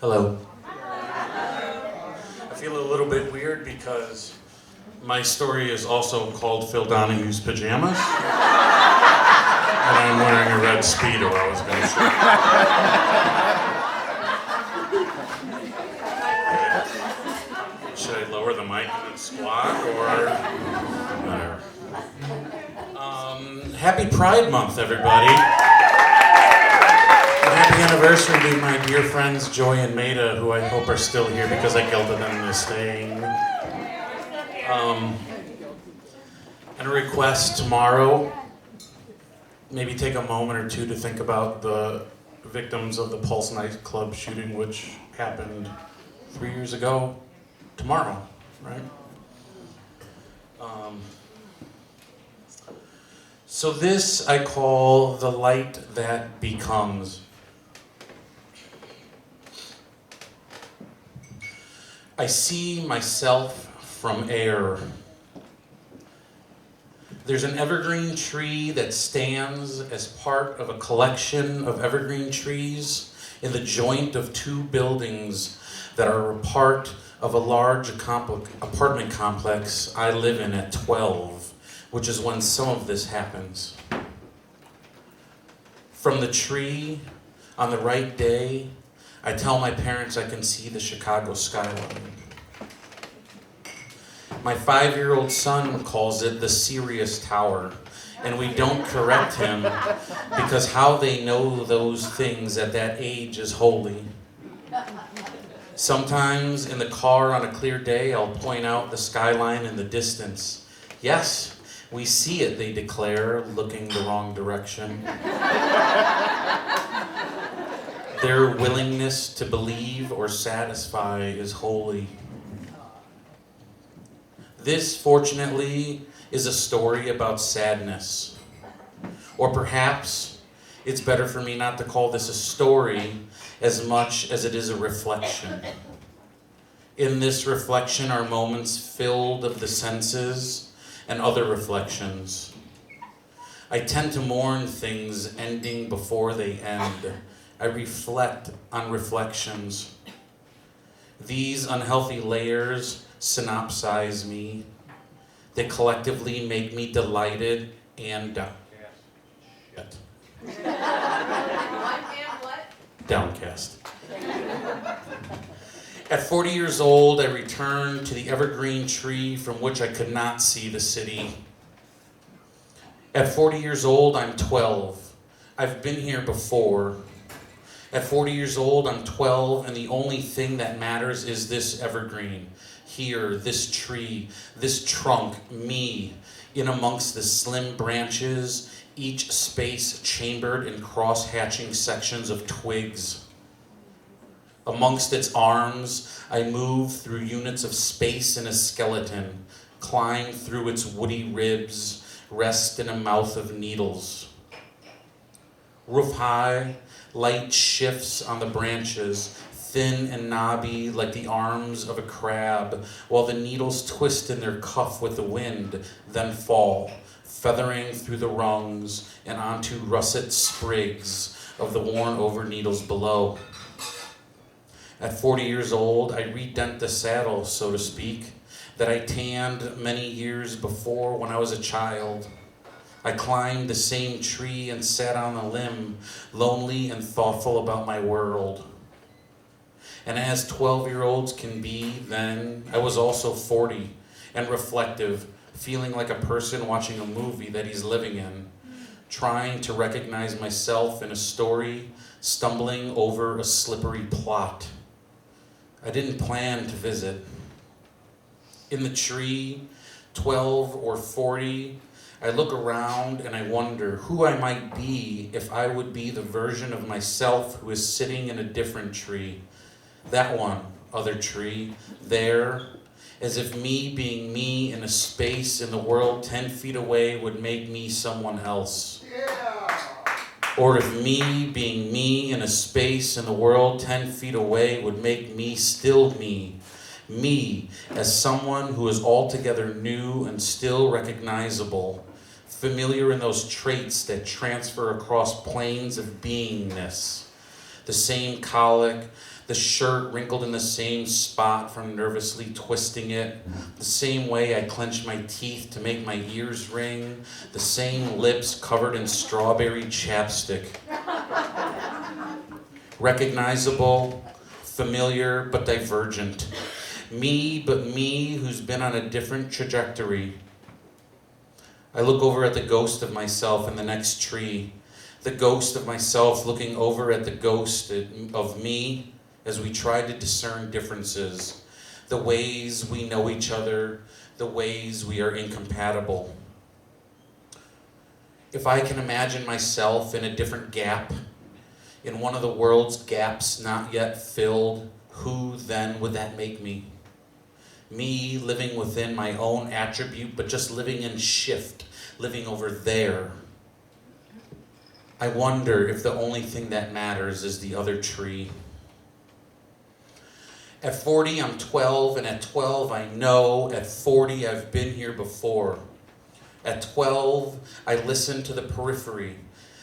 Hello. I feel a little bit weird because my story is also called Phil Donahue's Pajamas. And I'm wearing a red Speedo, I was going to say. Should I lower the mic and then squat, or whatever? Happy Pride Month, everybody. Happy anniversary to my dear friends Joy and Maida, who I hope are still here because I guilted them into staying. And a request tomorrow, maybe take a moment or two to think about the victims of the Pulse nightclub shooting, which happened 3 years ago tomorrow, right? So this I call the light that becomes. I see myself from air. There's an evergreen tree that stands as part of a collection of evergreen trees in the joint of two buildings that are a part of a large apartment complex I live in at 12, which is when some of this happens. From the tree, on the right day, I tell my parents I can see the Chicago skyline. My 5-year-old son calls it the Sirius Tower, and we don't correct him because how they know those things at that age is holy. Sometimes in the car on a clear day, I'll point out the skyline in the distance. Yes, we see it, they declare, looking the wrong direction. Their willingness to believe or satisfy is holy. This, fortunately, is a story about sadness. Or perhaps it's better for me not to call this a story as much as it is a reflection. In this reflection are moments filled of the senses and other reflections. I tend to mourn things ending before they end. I reflect on reflections. These unhealthy layers synopsize me. They collectively make me delighted and downcast. Downcast. At 40 years old, I returned to the evergreen tree from which I could not see the city. At 40 years old, I'm 12. I've been here before. At 40 years old, I'm 12, and the only thing that matters is this evergreen. Here, this tree, this trunk, me, in amongst the slim branches, each space chambered in cross-hatching sections of twigs. Amongst its arms, I move through units of space in a skeleton, climb through its woody ribs, rest in a mouth of needles. Roof high, light shifts on the branches, thin and knobby like the arms of a crab, while the needles twist in their cuff with the wind, then fall, feathering through the rungs and onto russet sprigs of the worn-over needles below. At 40 years old, I redent the saddle, so to speak, that I tanned many years before when I was a child. I climbed the same tree and sat on a limb, lonely and thoughtful about my world. And as 12-year-olds can be then, I was also 40 and reflective, feeling like a person watching a movie that he's living in, trying to recognize myself in a story, stumbling over a slippery plot. I didn't plan to visit. In the tree, 12 or 40, I look around and I wonder who I might be if I would be the version of myself who is sitting in a different tree. That one, other tree, there, as if me being me in a space in the world 10 feet away would make me someone else. Yeah. Or if me being me in a space in the world 10 feet away would make me still me. Me as someone who is altogether new and still recognizable, familiar in those traits that transfer across planes of beingness. the same colic, the shirt wrinkled in the same spot from nervously twisting it, the same way I clench my teeth to make my ears ring, the same lips covered in strawberry chapstick. Recognizable, familiar, but divergent. Me, but me, who's been on a different trajectory. I look over at the ghost of myself in the next tree, the ghost of myself looking over at the ghost of me as we try to discern differences, the ways we know each other, the ways we are incompatible. If I can imagine myself in a different gap, in one of the world's gaps not yet filled, who then would that make me? Me living within my own attribute, but just living in shift, living over there. I wonder if the only thing that matters is the other tree. At 40, I'm 12, and at 12, I know. At 40, I've been here before. At 12, I listen to the periphery,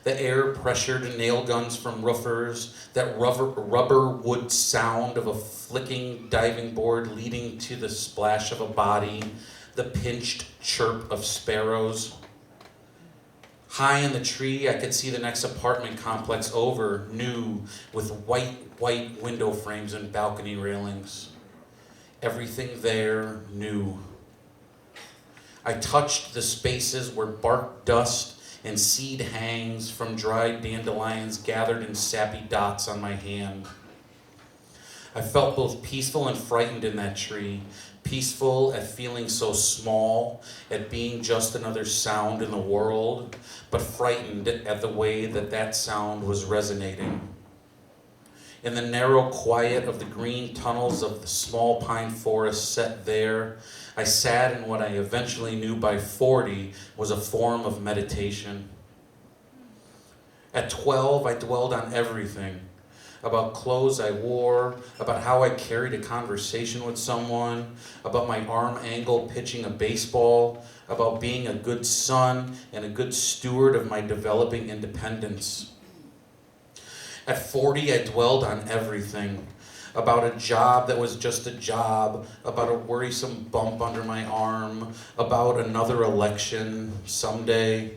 the air-pressured nail guns from roofers, that rubber wood sound of a flicking diving board leading to the splash of a body, the pinched chirp of sparrows. High in the tree, I could see the next apartment complex over, new, with white window frames and balcony railings. Everything there, new. I touched the spaces where bark dust and seed hangs from dried dandelions gathered in sappy dots on my hand. I felt both peaceful and frightened in that tree. Peaceful at feeling so small, at being just another sound in the world, but frightened at the way that sound was resonating. In the narrow quiet of the green tunnels of the small pine forest set there, I sat in what I eventually knew by 40 was a form of meditation. At 12, I dwelled on everything. About clothes I wore, about how I carried a conversation with someone, about my arm angle pitching a baseball, about being a good son and a good steward of my developing independence. At 40, I dwelled on everything. About a job that was just a job, about a worrisome bump under my arm, about another election someday,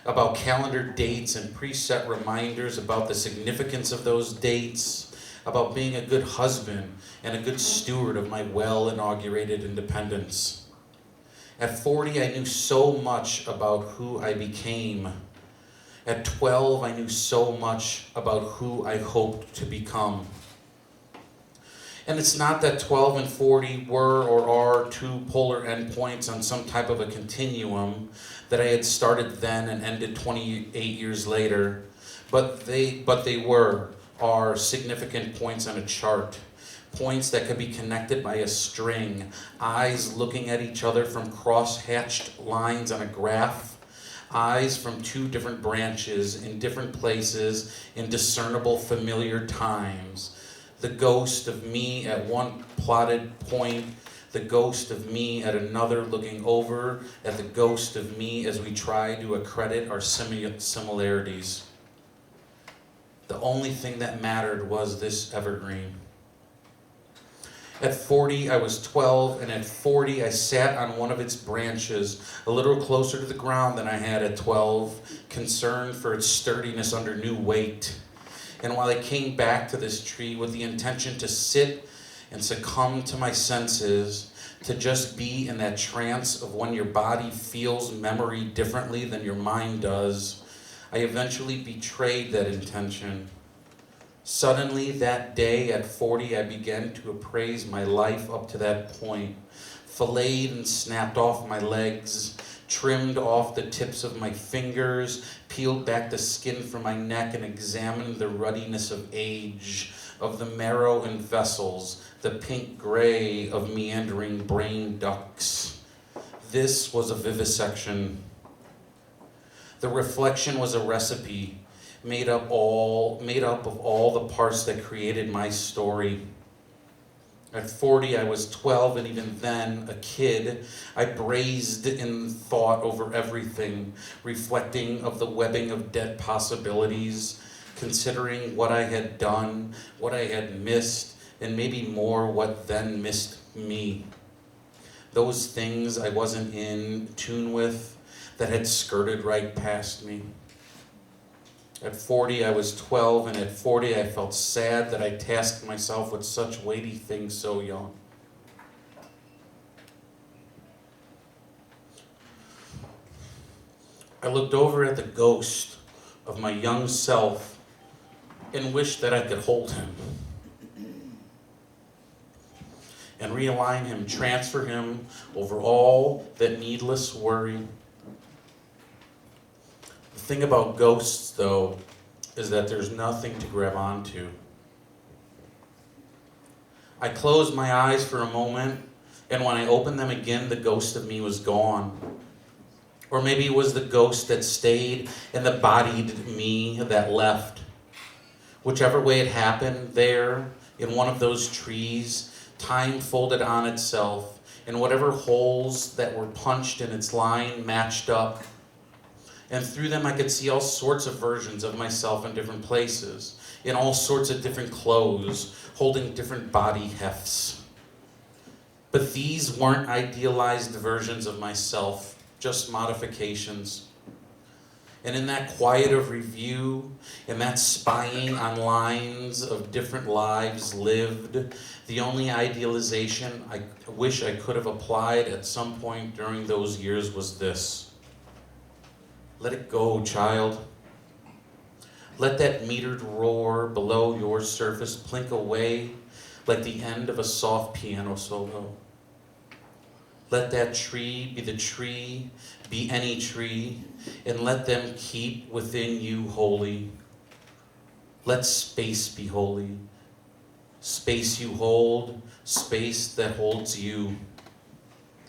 about calendar dates and preset reminders about the significance of those dates, about being a good husband and a good steward of my well-inaugurated independence. At 40, I knew so much about who I became. At 12, I knew so much about who I hoped to become. And it's not that 12 and 40 were or are two polar endpoints on some type of a continuum that I had started then and ended 28 years later, but they are significant points on a chart, points that could be connected by a string, eyes looking at each other from cross-hatched lines on a graph, eyes from two different branches in different places in discernible familiar times. The ghost of me at one plotted point, the ghost of me at another looking over at the ghost of me as we try to accredit our similarities. The only thing that mattered was this evergreen. At 40, I was 12, and at 40, I sat on one of its branches, a little closer to the ground than I had at 12, concerned for its sturdiness under new weight. And while I came back to this tree with the intention to sit and succumb to my senses, to just be in that trance of when your body feels memory differently than your mind does, I eventually betrayed that intention. Suddenly, that day at 40, I began to appraise my life up to that point, filleted and snapped off my legs, trimmed off the tips of my fingers, peeled back the skin from my neck, and examined the ruddiness of age, of the marrow and vessels, the pink gray of meandering brain ducts. This was a vivisection. The reflection was a recipe, made up of all the parts that created my story. At 40, I was 12, and even then, a kid. I brazed in thought over everything, reflecting of the webbing of dead possibilities, considering what I had done, what I had missed, and maybe more what then missed me. Those things I wasn't in tune with that had skirted right past me. At 40, I was 12, and at 40, I felt sad that I tasked myself with such weighty things so young. I looked over at the ghost of my young self and wished that I could hold him and realign him, transfer him over all that needless worry. The thing about ghosts, though, is that there's nothing to grab onto. I closed my eyes for a moment, and when I opened them again, the ghost of me was gone. Or maybe it was the ghost that stayed and the bodied me that left. Whichever way it happened, there, in one of those trees, time folded on itself, and whatever holes that were punched in its line matched up. And through them I could see all sorts of versions of myself in different places, in all sorts of different clothes, holding different body hefts. But these weren't idealized versions of myself, just modifications. And in that quiet of review, in that spying on lines of different lives lived, the only idealization I wish I could have applied at some point during those years was this. Let it go, child. Let that metered roar below your surface plink away like the end of a soft piano solo. Let that tree, be any tree, and let them keep within you holy. Let space be holy. Space you hold, space that holds you.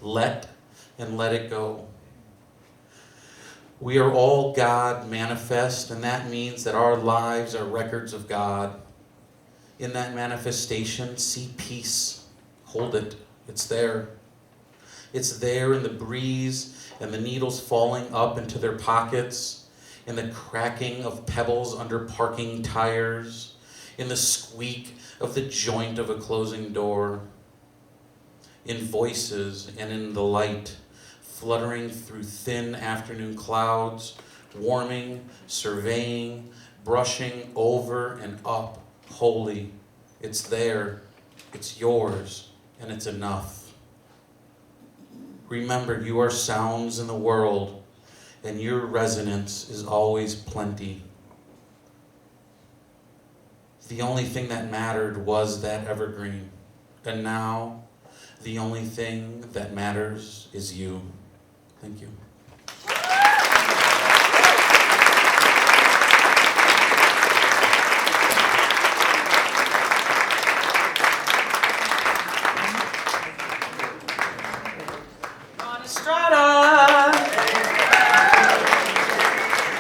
Let and let it go. We are all God manifest, and that means that our lives are records of God. In that manifestation, see peace. Hold it. It's there. It's there in the breeze and the needles falling up into their pockets, in the cracking of pebbles under parking tires, in the squeak of the joint of a closing door, in voices and in the light, fluttering through thin afternoon clouds, warming, surveying, brushing over and up, holy. It's there, it's yours, and it's enough. Remember, you are sounds in the world, and your resonance is always plenty. The only thing that mattered was that evergreen, and now the only thing that matters is you. Thank you.